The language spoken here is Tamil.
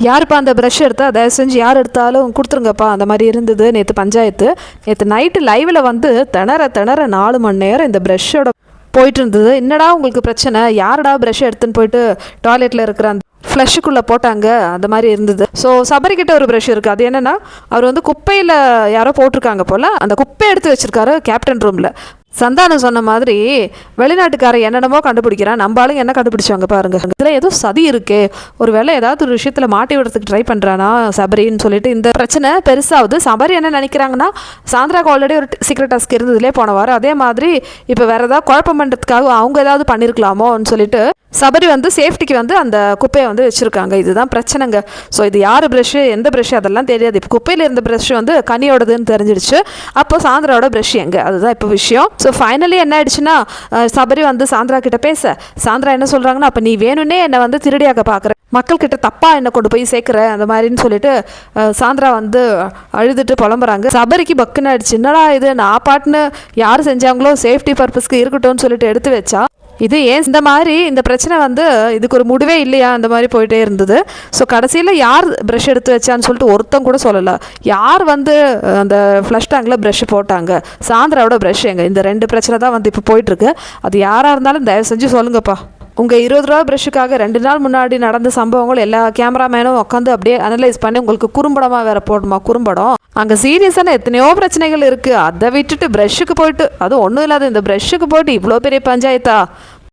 யாருப்பா அந்த ப்ரஷ் எடுத்தா தயவு செஞ்சு யார் எடுத்தாலும் கொடுத்துருங்கப்பா அந்த மாதிரி இருந்தது நேற்று பஞ்சாயத்து. நேற்று நைட்டு லைவில் வந்து திணற 4 மணி நேரம் இந்த ப்ரஷ்ஷோட போயிட்டு இருந்தது. என்னடா உங்களுக்கு பிரச்சனை, யாரடா ப்ரஷ் எடுத்துன்னு போயிட்டு டாய்லெட்டில் இருக்கிற அந்த ஃப்ளஷுக்குள்ளே போட்டாங்க அந்த மாதிரி இருந்தது. ஸோ சபரிக்கிட்ட ஒரு ப்ரஷ் இருக்குது. அது என்னென்னா அவர் வந்து குப்பையில் யாரோ போட்டிருக்காங்க போல், அந்த குப்பை எடுத்து வச்சுருக்காரு கேப்டன் ரூமில். சந்தானம் சொன்ன மாதிரி வெளிநாட்டுக்காரன் என்னென்னமோ கண்டுபிடிக்கிறான், நம்ம ஆளுங்க என்ன கண்டுபிடிச்சாங்க பாருங்க. இதில் ஏதோ சதி இருக்கே, ஒரு வேளை ஏதாவது ஒரு விஷயத்தில் மாட்டி விடுறதுக்கு ட்ரை பண்ணுறானா சபரின்னு சொல்லிட்டு இந்த பிரச்சனை பெருசாகுது. சபரி என்ன நினைக்கிறாங்கன்னா, சாந்திராவுக்கு ஆல்ரெடி ஒரு சீக்ரெட் டாஸ்க் இருந்ததுலேயே போன வாரம், அதே மாதிரி இப்போ வேறு ஏதாவது குழப்பம் பண்ணுறதுக்காக அவங்க ஏதாவது பண்ணியிருக்கலாமோன்னு சொல்லிட்டு சபரி வந்து சேஃப்டிக்கு வந்து அந்த குப்பையை வந்து வச்சுருக்காங்க. இதுதான் பிரச்சனைங்க. ஸோ இது யார் ப்ரஷ்ஷு எந்த ப்ரஷ்ஷு அதெல்லாம் தெரியாது. இப்போ குப்பையில் இருந்த ப்ரஷ் வந்து கனியோடதுன்னு தெரிஞ்சிடுச்சு. அப்போ சாந்திராவோட ப்ரஷ் எங்கே, அதுதான் இப்போ விஷயம். ஸோ ஃபைனலி என்ன ஆயிடுச்சுன்னா, சபரி வந்து சாந்திரா கிட்ட பேச, சாந்திரா என்ன சொல்கிறாங்கன்னா, அப்போ நீ வேணும்னே என்னை வந்து திருடியாக பார்க்குற, மக்கள்கிட்ட தப்பாக என்னை கொண்டு போய் சேர்க்குற அந்த மாதிரின்னு சொல்லிட்டு சாந்திரா வந்து அழுதுட்டு புலம்புறாங்க. சபரிக்கு பக்குன்னு ஆயிடுச்சு. என்னடா இது, நான் பாட்டுன்னு யார் செஞ்சாங்களோ சேஃப்டி பர்பஸ்க்கு இருக்கட்டும்னு சொல்லிட்டு எடுத்து வச்சா, இது ஏன் இந்த மாதிரி இந்த பிரச்சனை வந்து இதுக்கு ஒரு முடிவே இல்லையா அந்த மாதிரி போயிட்டே இருந்தது. ஸோ கடைசியில் யார் ப்ரஷ் எடுத்து வச்சான்னு சொல்லிட்டு ஒருத்தம் கூட சொல்லலை. யார் வந்து அந்த ஃப்ளஷ் டேங்கில் ப்ரஷ் போட்டாங்க, சாந்திராவோட ப்ரஷ் எங்க, இந்த 2 பிரச்சனை தான் வந்து இப்போ போயிட்டுருக்கு. அது யாராக இருந்தாலும் தயவு செஞ்சு சொல்லுங்கப்பா. உங்கள் 20 ரூபா ப்ரஷ்ஷுக்காக 2 நாள் முன்னாடி நடந்த சம்பவங்கள் எல்லா கேமராமேனும் உட்காந்து அப்படியே அனலைஸ் பண்ணி உங்களுக்கு குறும்படமாக வேறு போடணுமா குறும்படம். அங்கே சீரியஸான எத்தனையோ பிரச்சனைகள் இருக்குது. அதை விட்டுட்டு ப்ரஷ்ஷுக்கு போயிட்டு, அது ஒன்றும் இல்லாத இந்த ப்ரஷ்ஷுக்கு போயிட்டு இவ்வளோ பெரிய பஞ்சாயத்தா?